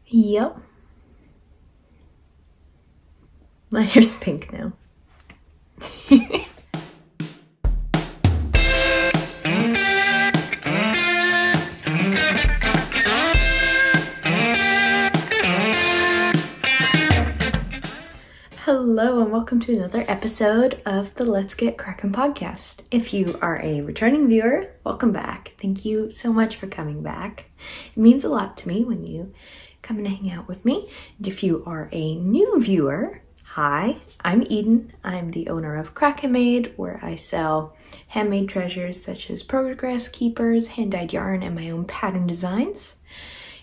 Yep. My hair's pink now. Hello and welcome to another episode of the Let's Get Kraken podcast. If you are a returning viewer, welcome back. Thank you so much for coming back. It means a lot to me when you come and hang out with me. And if you are a new viewer, hi, I'm Eden. I'm the owner of Kraken, where I sell handmade treasures such as progress keepers, hand-dyed yarn, and my own pattern designs.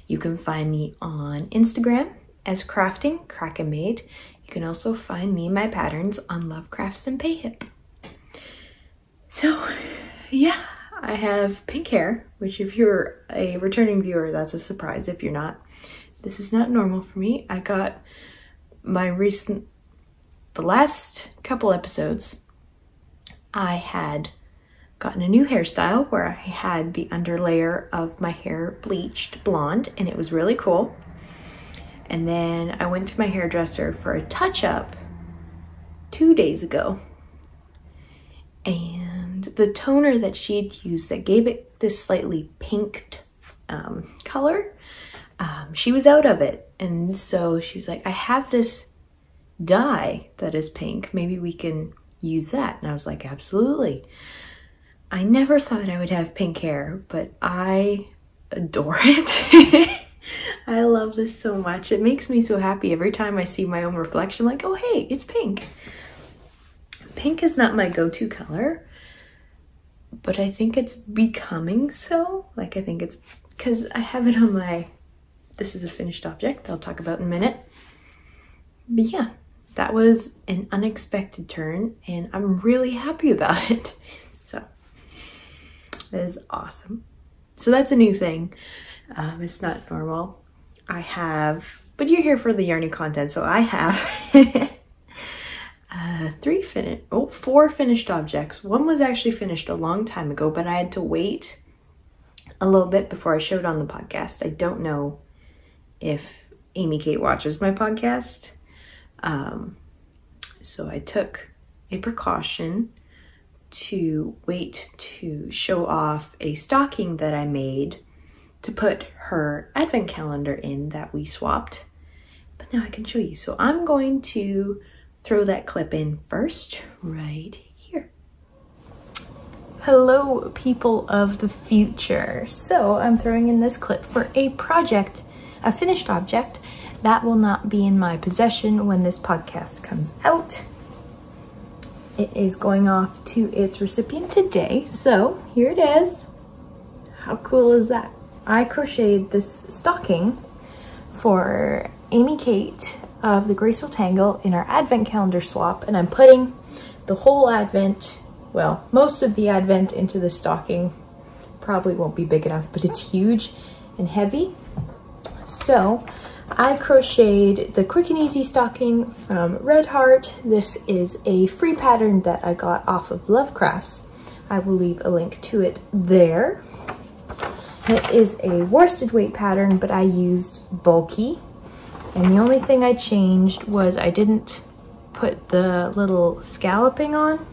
You can find me on Instagram as crafting Kraken. You can also find me and my patterns on Love Crafts and Payhip. So, yeah, I have pink hair, which if you're a returning viewer, that's a surprise. If you're not, this is not normal for me. I got the last couple episodes, I had gotten a new hairstyle where I had the underlayer of my hair bleached blonde, and it was really cool. And then I went to my hairdresser for a touch-up 2 days ago. And the toner that she had used that gave it this slightly pinked color, she was out of it. And so she was like, I have this dye that is pink. Maybe we can use that. And I was like, absolutely. I never thought I would have pink hair, but I adore it. I love this so much. It makes me so happy every time I see my own reflection. I'm like, oh, hey, it's pink. Pink is not my go-to color, but I think it's becoming so. Like, I think it's because I have it on my, this is a finished object I'll talk about in a minute. But yeah, that was an unexpected turn and I'm really happy about it. So that is awesome. So that's a new thing. It's not normal. But you're here for the yarny content, so I have 4 finished objects. One was actually finished a long time ago, but I had to wait a little bit before I showed on the podcast. I don't know if Amy Kate watches my podcast. So I took a precaution to wait to show off a stocking that I made to put her advent calendar in that we swapped. But now I can show you. So I'm going to throw that clip in first, right here. Hello, people of the future. So I'm throwing in this clip for a project, a finished object, that will not be in my possession when this podcast comes out. It is going off to its recipient today. So here it is. How cool is that? I crocheted this stocking for Amy Kate of the Graceful Tangle in our advent calendar swap, and I'm putting the whole advent, well, most of the advent into the stocking. Probably won't be big enough, but it's huge and heavy. So I crocheted the Quick and Easy stocking from Red Heart. This is a free pattern that I got off of Love Crafts. I will leave a link to it there. It is a worsted weight pattern, but I used bulky. And the only thing I changed was I didn't put the little scalloping on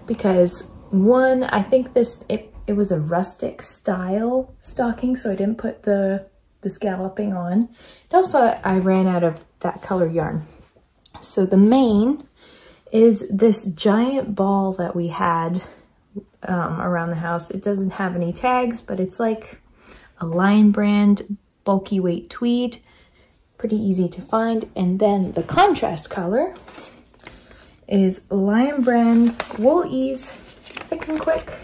because one, I think it was a rustic style stocking, so I didn't put the scalloping on. And also I ran out of that color yarn. So the main is this giant ball that we had around the house. It doesn't have any tags, but it's like a Lion brand bulky weight tweed, pretty easy to find. And then the contrast color is Lion brand Wool Ease Thick and Quick.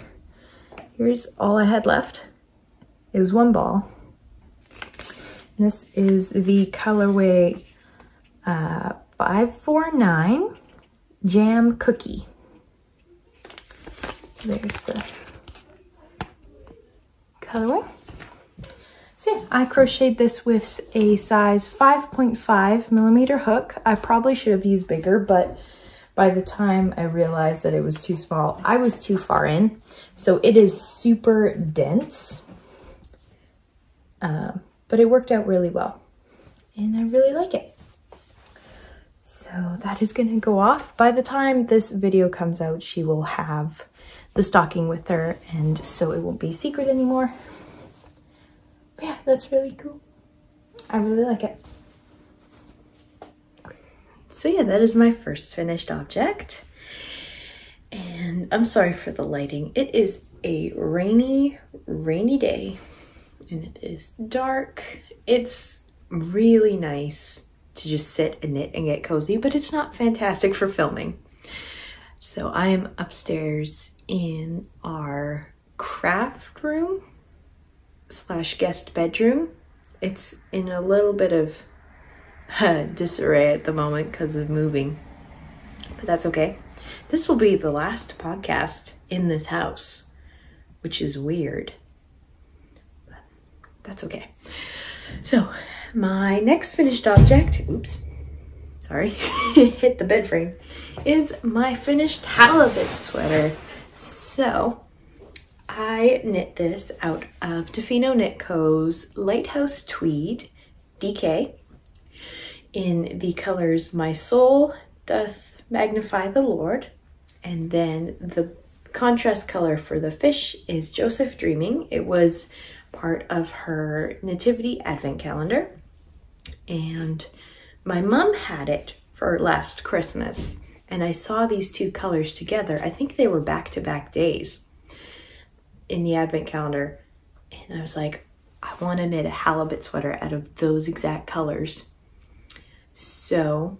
Here's all I had left. It was one ball. This is the colorway 549 Jam Cookie. There's the colorway. So yeah, I crocheted this with a size 5.5 millimeter hook. I probably should have used bigger, but by the time I realized that it was too small, I was too far in. So it is super dense, but it worked out really well. and I really like it. So that is gonna go off. By the time this video comes out, she will have the stocking with her, and so it won't be a secret anymore. But yeah, that's really cool. I really like it. So yeah, that is my first finished object. And I'm sorry for the lighting. It is a rainy day, and it is dark. It's really nice to just sit and knit and get cozy, but it's not fantastic for filming. So I am upstairs in our craft room / guest bedroom. It's in a little bit of disarray at the moment because of moving, but that's okay. This will be the last podcast in this house, which is weird, but that's okay. So my next finished object, oops, sorry, hit the bed frame, is my finished Halibut sweater. So I knit this out of Tofino Knit Co.'s Lighthouse Tweed DK in the colors My Soul Doth Magnify the Lord, and then the contrast color for the fish is Joseph Dreaming. It was part of her Nativity Advent calendar, and my mom had it for last Christmas, and I saw these two colors together. I think they were back-to-back days in the Advent calendar, and I was like, I want to knit a Halibut sweater out of those exact colors. So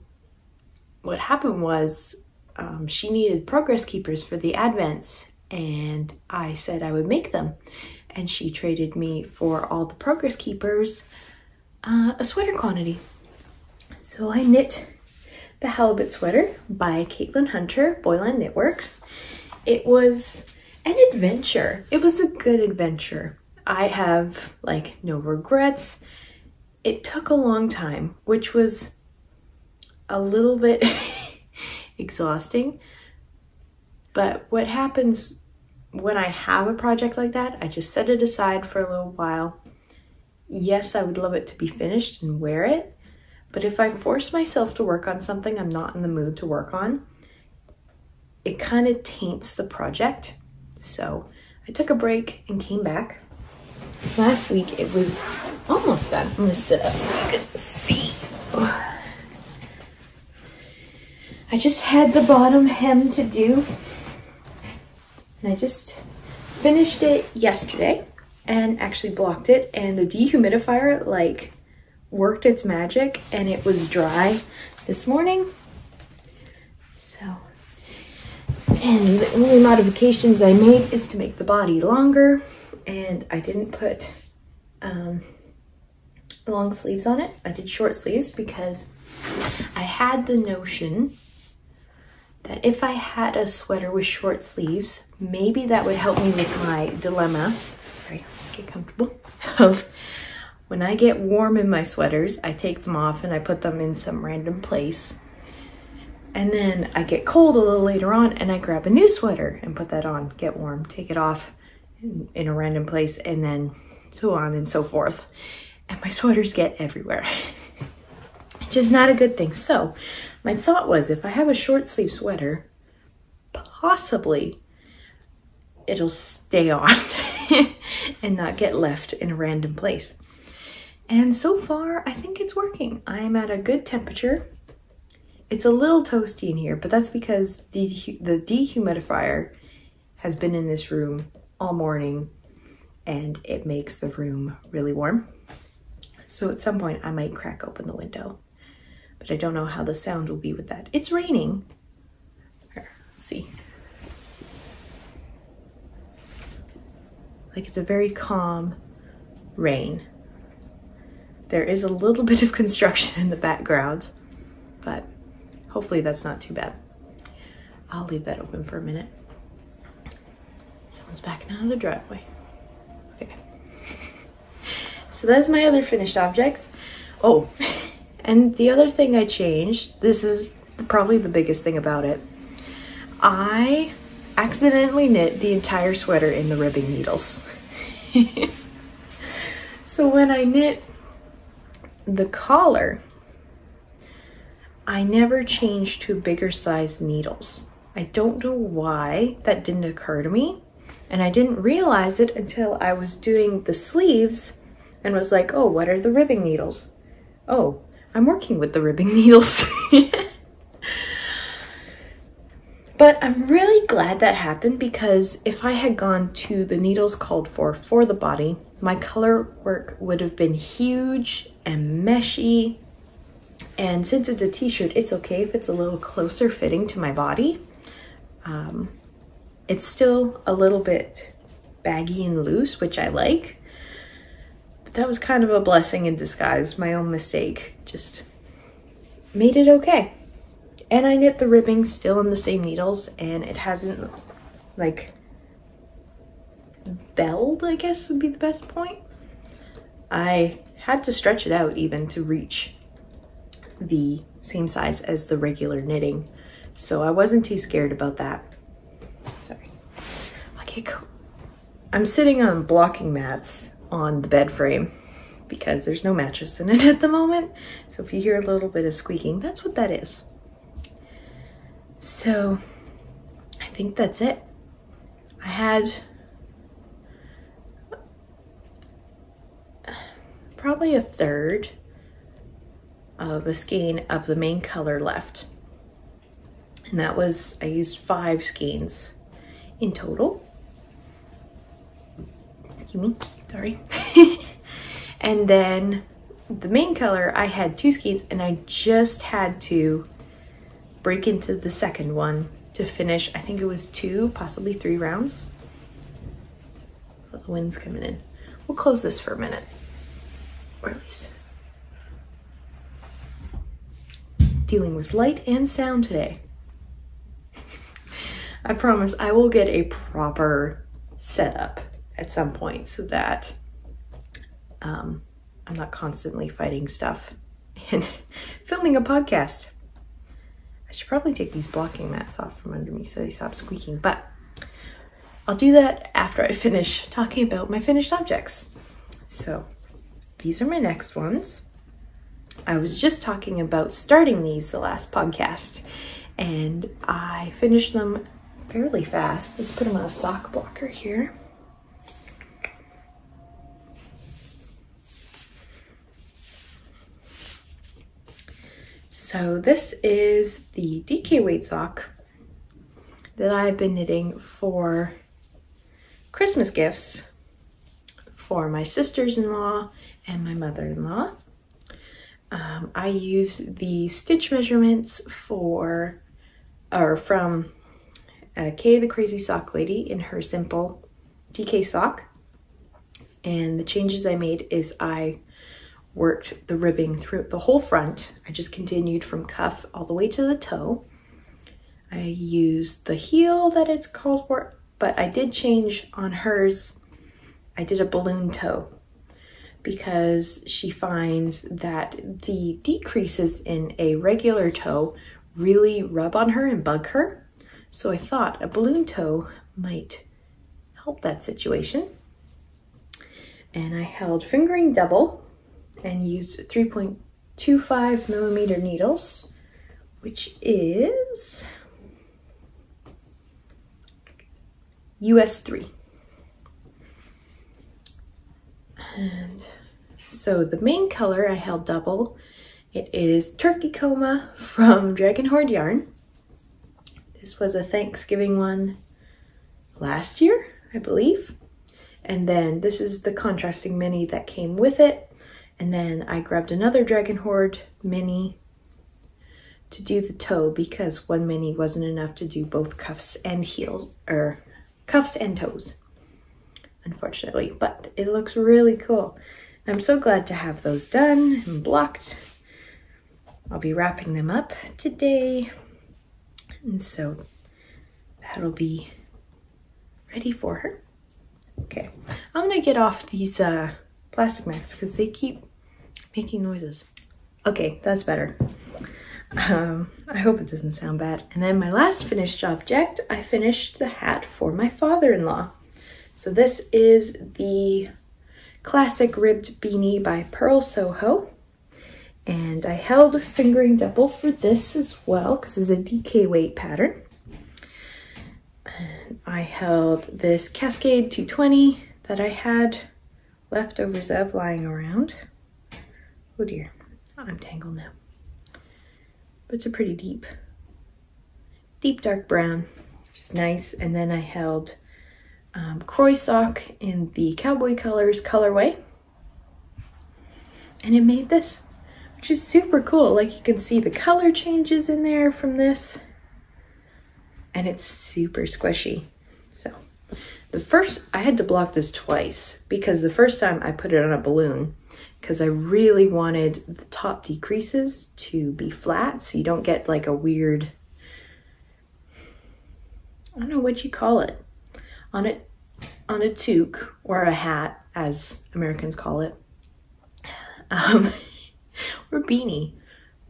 what happened was she needed progress keepers for the Advents, and I said I would make them, and she traded me for all the progress keepers a sweater quantity. So I knit the Halibut sweater by Caitlin Hunter, Boylan Knitworks. It was an adventure. It was a good adventure. I have like no regrets. It took a long time, which was a little bit exhausting. But what happens when I have a project like that, I just set it aside for a little while. Yes, I would love it to be finished and wear it, but if I force myself to work on something I'm not in the mood to work on, it kind of taints the project. So I took a break and came back. Last week it was almost done. I'm gonna sit up so you can see. I just had the bottom hem to do, and I just finished it yesterday and actually blocked it, and the dehumidifier like worked its magic and it was dry this morning. So, and the only modifications I made is to make the body longer, and I didn't put long sleeves on it. I did short sleeves because I had the notion that if I had a sweater with short sleeves, maybe that would help me with my dilemma. Sorry, let's get comfortable. Of when I get warm in my sweaters, I take them off and I put them in some random place. And then I get cold a little later on and I grab a new sweater and put that on, get warm, take it off in a random place, and then so on and so forth. And my sweaters get everywhere. Which is not a good thing. So my thought was, if I have a short sleeve sweater, possibly it'll stay on and not get left in a random place. And so far, I think it's working. I'm at a good temperature. It's a little toasty in here, but that's because the dehumidifier has been in this room all morning and it makes the room really warm. So at some point I might crack open the window, but I don't know how the sound will be with that. It's raining. Here, let's see. Like, it's a very calm rain. There is a little bit of construction in the background, but hopefully that's not too bad. I'll leave that open for a minute. Someone's backing out of the driveway. Okay. So that's my other finished object. Oh, and the other thing I changed, this is probably the biggest thing about it. I accidentally knit the entire sweater in the ribbing needles. So when I knit the collar, I never changed to bigger size needles. I don't know why that didn't occur to me. And I didn't realize it until I was doing the sleeves and was like, oh, what are the ribbing needles? Oh, I'm working with the ribbing needles. But I'm really glad that happened, because if I had gone to the needles called for the body, my color work would have been huge and meshy. And since it's a t-shirt, it's okay if it's a little closer fitting to my body. It's still a little bit baggy and loose, which I like. But that was kind of a blessing in disguise. My own mistake just made it okay. And I knit the ribbing still in the same needles, and it hasn't like belled, I guess would be the best point. I had to stretch it out even to reach the same size as the regular knitting, so I wasn't too scared about that. Sorry. Okay, cool. I'm sitting on blocking mats on the bed frame because there's no mattress in it at the moment, so if you hear a little bit of squeaking, that's what that is. So I think that's it. I had probably a third of a skein of the main color left. And that was, I used 5 skeins in total. Excuse me, sorry. And then the main color, I had 2 skeins, and I just had to break into the second one to finish. I think it was 2, possibly 3 rounds. Oh, the wind's coming in. We'll close this for a minute, or at least. Dealing with light and sound today. I promise I will get a proper setup at some point so that I'm not constantly fighting stuff and filming a podcast. I should probably take these blocking mats off from under me so they stop squeaking, but I'll do that after I finish talking about my finished objects. So these are my next ones. I was just talking about starting these the last podcast, and I finished them fairly fast. Let's put them on a sock blocker here. So this is the DK weight sock that I've been knitting for Christmas gifts for my sisters-in-law and my mother-in-law. I use the stitch measurements from Kay the Crazy Sock Lady in her simple DK sock. And the changes I made is I worked the ribbing through the whole front. I just continued from cuff all the way to the toe. I used the heel that it's called for, but I did change on hers. I did a balloon toe because she finds that the decreases in a regular toe really rub on her and bug her. So I thought a balloon toe might help that situation. And I held fingering double and used 3.25 millimeter needles, which is US 3. And so the main color I held double. It is Turkey Coma from Dragon Horde Yarn. This was a Thanksgiving one last year, I believe. And then this is the contrasting mini that came with it. And then I grabbed another Dragon Horde mini to do the toe because one mini wasn't enough to do both cuffs and heels, or cuffs and toes, unfortunately. But it looks really cool. I'm so glad to have those done and blocked. I'll be wrapping them up today. And so that'll be ready for her. Okay, I'm gonna get off these plastic mats because they keep making noises. Okay, that's better. I hope it doesn't sound bad. And then my last finished object, I finished the hat for my father-in-law. So this is the classic ribbed beanie by Pearl Soho. And I held a fingering double for this as well because it's a DK weight pattern. And I held this Cascade 220 that I had leftovers of lying around. Oh dear, I'm tangled now. But it's a pretty deep dark brown, which is nice. And then I held Croy sock in the Cowboy Colors colorway. And it made this, which is super cool. Like you can see the color changes in there from this. And it's super squishy. So I had to block this twice because the first time I put it on a balloon because I really wanted the top decreases to be flat so you don't get like a weird, I don't know what you call it, on a toque or a hat, as Americans call it, or beanie.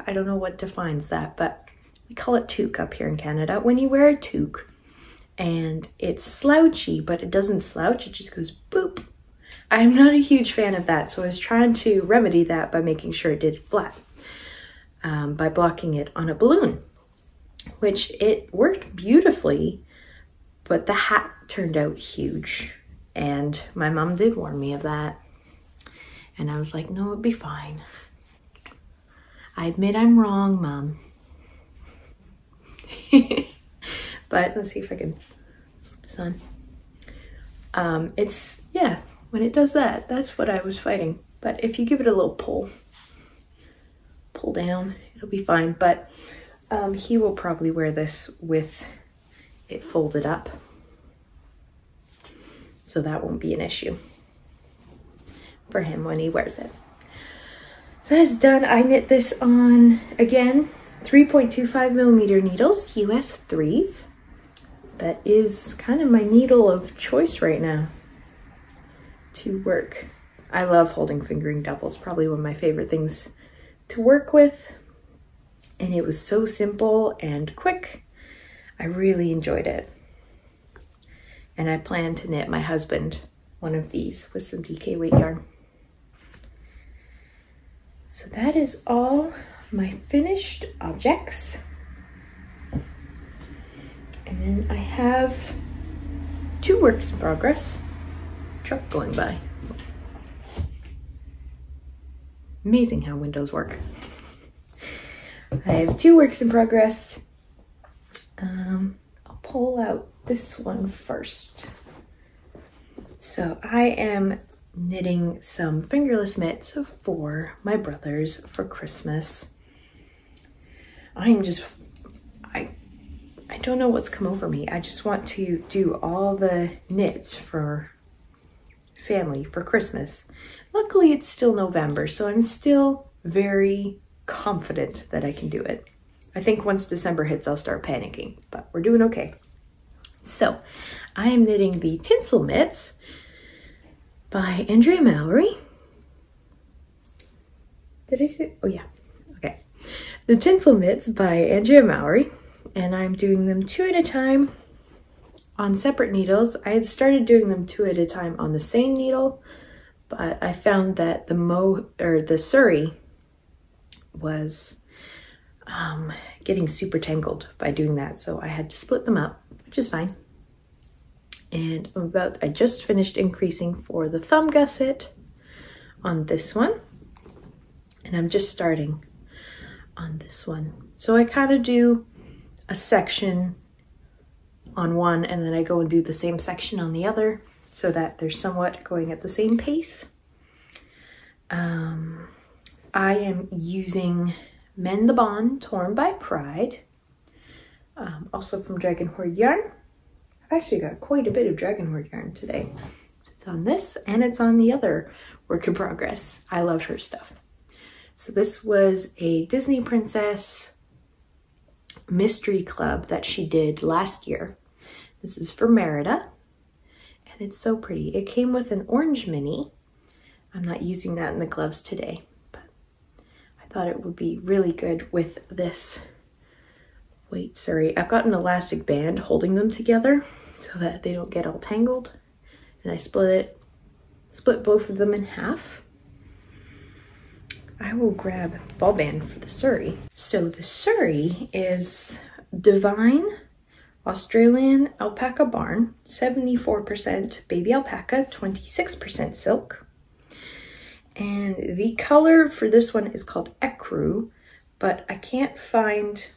I don't know what defines that, but we call it toque up here in Canada. When you wear a toque and it's slouchy, but it doesn't slouch, it just goes boop. I'm not a huge fan of that, so I was trying to remedy that by making sure it did flat, by blocking it on a balloon, which it worked beautifully, but the hat turned out huge. And my mom did warn me of that. And I was like, no, it'd be fine. I admit I'm wrong, Mom. But let's see if I can slip this on. Yeah, when it does that, that's what I was fighting. But if you give it a little pull down, it'll be fine. But he will probably wear this with it folded up. So that won't be an issue for him when he wears it. So that's done. I knit this on, again, 3.25 millimeter needles, US 3s. That is kind of my needle of choice right now to work. I love holding fingering doubles, probably one of my favorite things to work with. And it was so simple and quick. I really enjoyed it. And I plan to knit my husband one of these with some DK weight yarn. So that is all my finished objects. And then I have 2 works in progress. Truck going by. Amazing how windows work. I have 2 works in progress. I'll pull out this one first. So I am knitting some fingerless mitts for my brothers for Christmas. I don't know what's come over me. I just want to do all the knits for family for Christmas. Luckily it's still November, so I'm still very confident that I can do it. I think once December hits, I'll start panicking, but we're doing okay. So I am knitting the Tinsel Mitts by Andrea Mallory. Did I say? Oh yeah, okay. The Tinsel Mitts by Andrea Mallory, and I'm doing them 2 at a time on separate needles. I had started doing them 2 at a time on the same needle, but I found that the Surrey was getting super tangled by doing that, so I had to split them up, which is fine. And I just finished increasing for the thumb gusset on this one, and I'm just starting on this one. So I kind of do a section on one, and then I go and do the same section on the other, so that they're somewhat going at the same pace. I am using Mend the Bond Torn by Pride, also from Dragon Horde Yarn. I've actually got quite a bit of Dragon Horde yarn today. It's on this and it's on the other work in progress. I love her stuff. So this was a Disney Princess mystery club that she did last year. This is for Merida, and it's so pretty. It came with an orange mini. I'm not using that in the gloves today, but I thought it would be really good with this. Wait, sorry, I've got an elastic band holding them together so that they don't get all tangled. And I split both of them in half. I will grab ball band for the Surrey. So the Surrey is Divine Australian Alpaca Barn, 74% baby alpaca, 26% silk. And the color for this one is called Ecru, but I can't find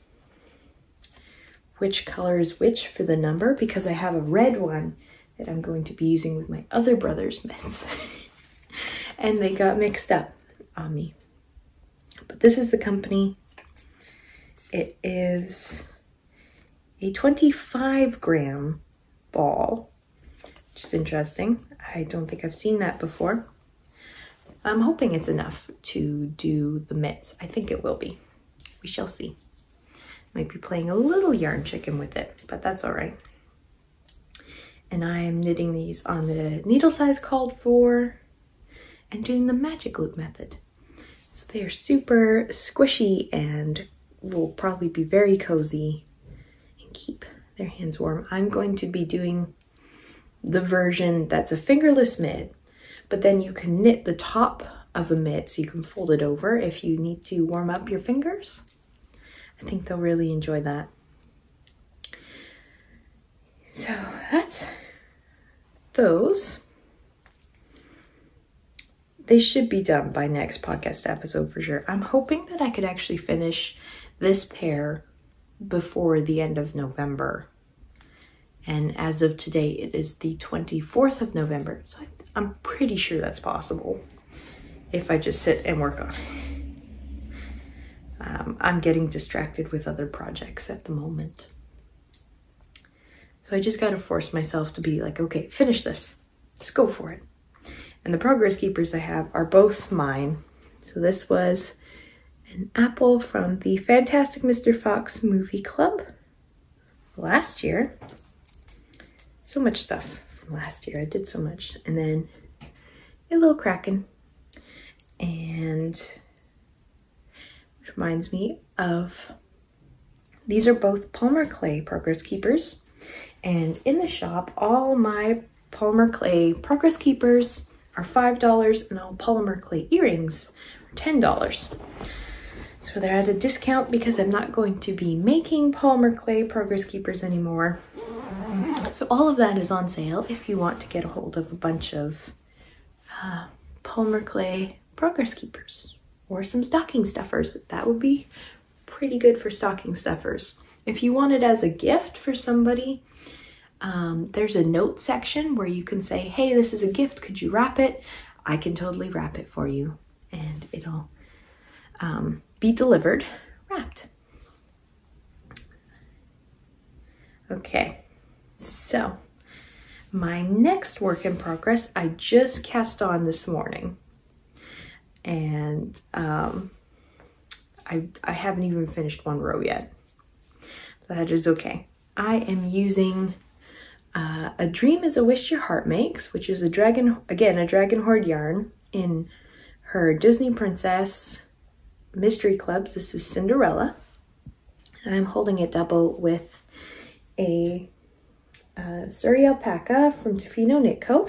which color is which for the number because I have a red one that I'm going to be using with my other brother's mitts. And they got mixed up on me. But this is the company. It is a 25-gram ball, which is interesting. I don't think I've seen that before. I'm hoping it's enough to do the mitts. I think it will be. We shall see. Might be playing a little yarn chicken with it, but that's all right. And I am knitting these on the needle size called for and doing the magic loop method. So they are super squishy and will probably be very cozy and keep their hands warm. I'm going to be doing the version that's a fingerless mitt, but then you can knit the top of a mitt so you can fold it over if you need to warm up your fingers. I think they'll really enjoy that. So that's those. They should be done by next podcast episode for sure. I'm hoping that I could actually finish this pair before the end of November. And as of today, it is the 24th of November. So I'm pretty sure that's possible if I just sit and work on it. I'm getting distracted with other projects at the moment. So I just got to force myself to be like, okay, finish this. Let's go for it. And the progress keepers I have are both mine. So this was an apple from the Fantastic Mr. Fox movie club last year. So much stuff from last year. I did so much. And then a little Kraken. And which reminds me of, these are both Polymer Clay progress keepers. And in the shop, all my Polymer Clay progress keepers are $5 and all Polymer Clay earrings are $10. So they're at a discount because I'm not going to be making Polymer Clay progress keepers anymore. So all of that is on sale if you want to get a hold of a bunch of Polymer Clay progress keepers or some stocking stuffers. That would be pretty good for stocking stuffers. If you want it as a gift for somebody, there's a note section where you can say, hey, this is a gift, could you wrap it? I can totally wrap it for you and it'll be delivered wrapped. Okay, so my next work in progress, I just cast on this morning. And I haven't even finished one row yet. That is okay. I am using A Dream is a Wish Your Heart Makes, which is a dragon horde yarn in her Disney Princess Mystery Clubs. This is Cinderella. And I'm holding it double with a Surrey alpaca from Tofino Knit Co.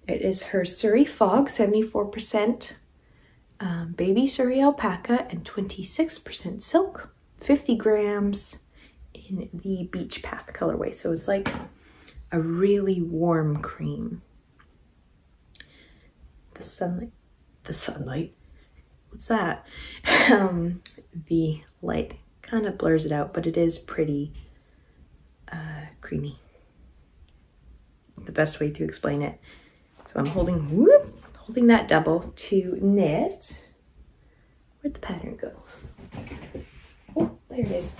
It is her Surrey Fog, 74% baby Surrey alpaca and 26% silk, 50 grams in the Beach Path colorway. So it's like a really warm cream. The sunlight, what's that? The light kind of blurs it out, but it is pretty creamy. The best way to explain it. So I'm holding that double to knit. Where'd the pattern go? Oh, there it is.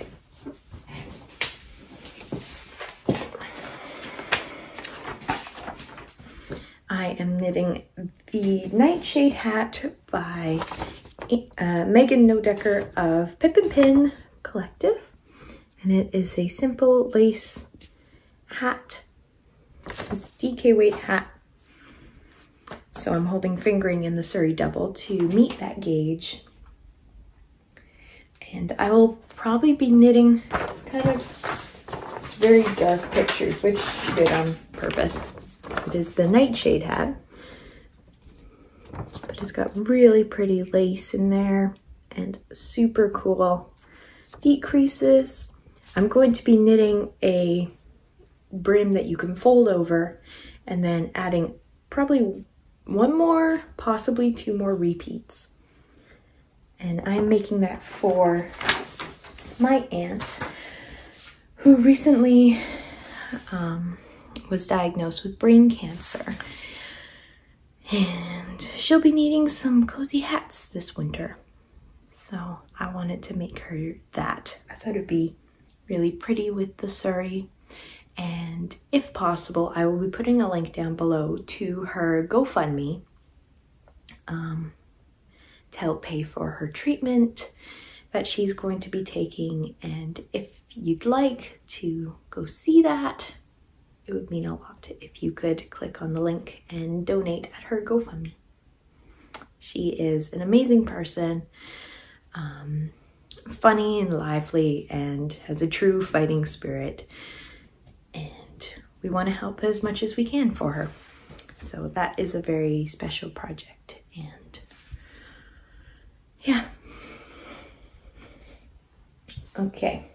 I am knitting the Nightshade Hat by Megan Nodecker of Pip and Pin Collective. And it is a simple lace hat. It's a DK weight hat. So I'm holding fingering in the Surrey double to meet that gauge. And I will probably be knitting, it's very dark pictures, which she did on purpose. It is the Nightshade Hat. but it's got really pretty lace in there and super cool decreases. I'm going to be knitting a brim that you can fold over and then adding probably one more, possibly two more repeats. And I'm making that for my aunt, who recently was diagnosed with brain cancer. And she'll be needing some cozy hats this winter. So I wanted to make her that. I thought it'd be really pretty with the sari. And if possible, I will be putting a link down below to her Gofundme to help pay for her treatment that she's going to be taking. And if you'd like to go see that, it would mean a lot if you could click on the link and donate at her Gofundme. She is an amazing person, funny and lively, and has a true fighting spirit. And we want to help as much as we can for her. So that is a very special project. And yeah. Okay.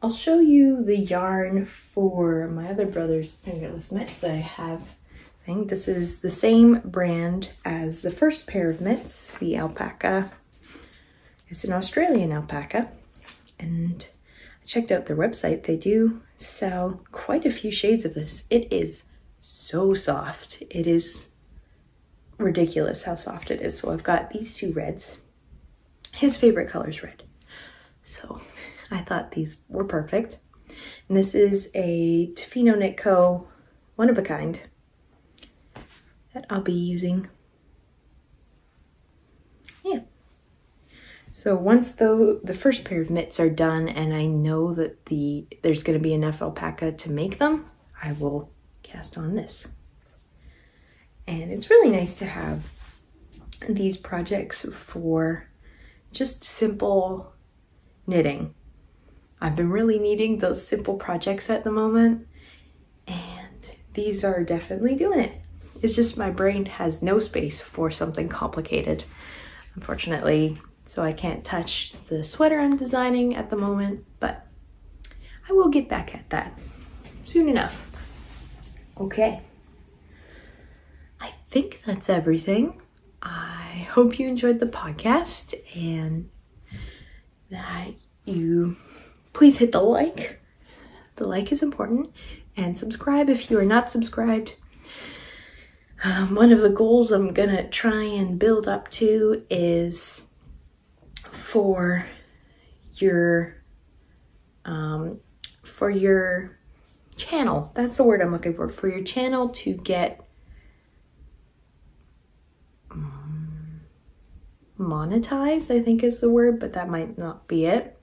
I'll show you the yarn for my other brother's fingerless mitts that I have. I think this is the same brand as the first pair of mitts, the alpaca. It's an Australian alpaca. And I checked out their website. They do sell quite a few shades of this. It is so soft. It is ridiculous how soft it is. So I've got these two reds. His favorite color is red. So I thought these were perfect. And this is a Tofino Knit Co. one of a kind that I'll be using. Yeah. So once the first pair of mitts are done and I know that there's going to be enough alpaca to make them, I will cast on this. And it's really nice to have these projects for just simple knitting. I've been really needing those simple projects at the moment, and these are definitely doing it. It's just my brain has no space for something complicated, unfortunately, so I can't touch the sweater I'm designing at the moment, but I will get back at that soon enough. Okay. I think that's everything. I hope you enjoyed the podcast and that you please hit the like. The like is important. And subscribe if you are not subscribed. One of the goals I'm gonna try and build up to is for your channel. That's the word I'm looking for. For your channel to get monetized, I think is the word, but that might not be it.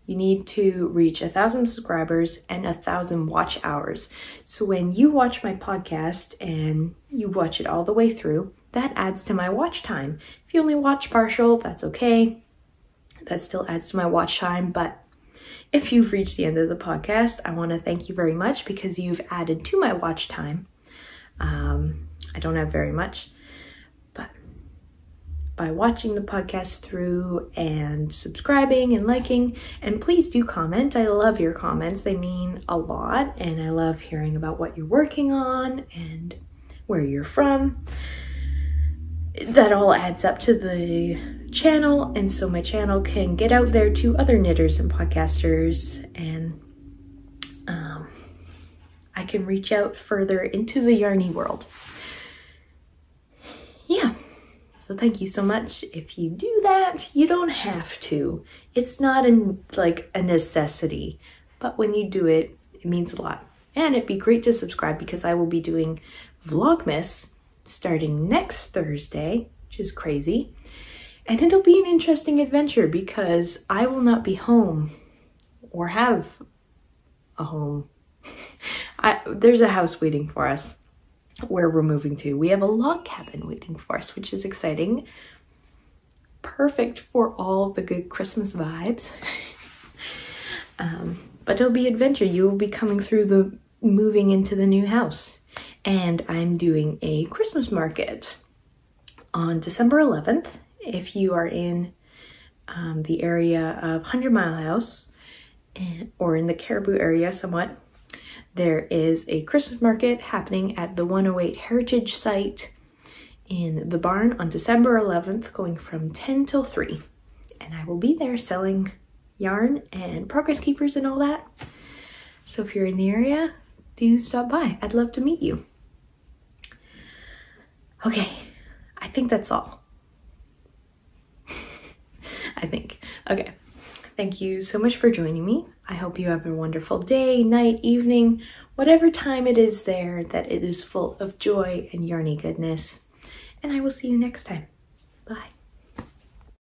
You need to reach 1,000 subscribers and 1,000 watch hours. So when you watch my podcast and you watch it all the way through, that adds to my watch time. If you only watch partial, that's okay. That still adds to my watch time. But if you've reached the end of the podcast, I want to thank you very much because you've added to my watch time. I don't have very much, but by watching the podcast through and subscribing and liking, and please do comment. I love your comments. They mean a lot, and I love hearing about what you're working on and where you're from. That all adds up to the channel, and so my channel can get out there to other knitters and podcasters, and I can reach out further into the yarny world. Yeah. So thank you so much. If you do that, you don't have to. It's not like a necessity, but when you do it, it means a lot. And it'd be great to subscribe because I will be doing Vlogmas starting next Thursday, which is crazy. And it'll be an interesting adventure because I will not be home or have a home. There's a house waiting for us where we're moving to. We have a log cabin waiting for us, which is exciting. Perfect for all the good Christmas vibes. But it'll be adventure. You will be coming through the moving into the new house. And I'm doing a Christmas market on December 11th, if you are in the area of 100 Mile House or in the Caribou area somewhat, there is a Christmas market happening at the 108 Heritage Site in the barn on December 11th, going from 10 till 3. And I will be there selling yarn and progress keepers and all that. So if you're in the area, do stop by. I'd love to meet you. Okay, I think that's all. I think. Okay, thank you so much for joining me. I hope you have a wonderful day, night, evening, whatever time it is there, that it is full of joy and yarny goodness. And I will see you next time. Bye.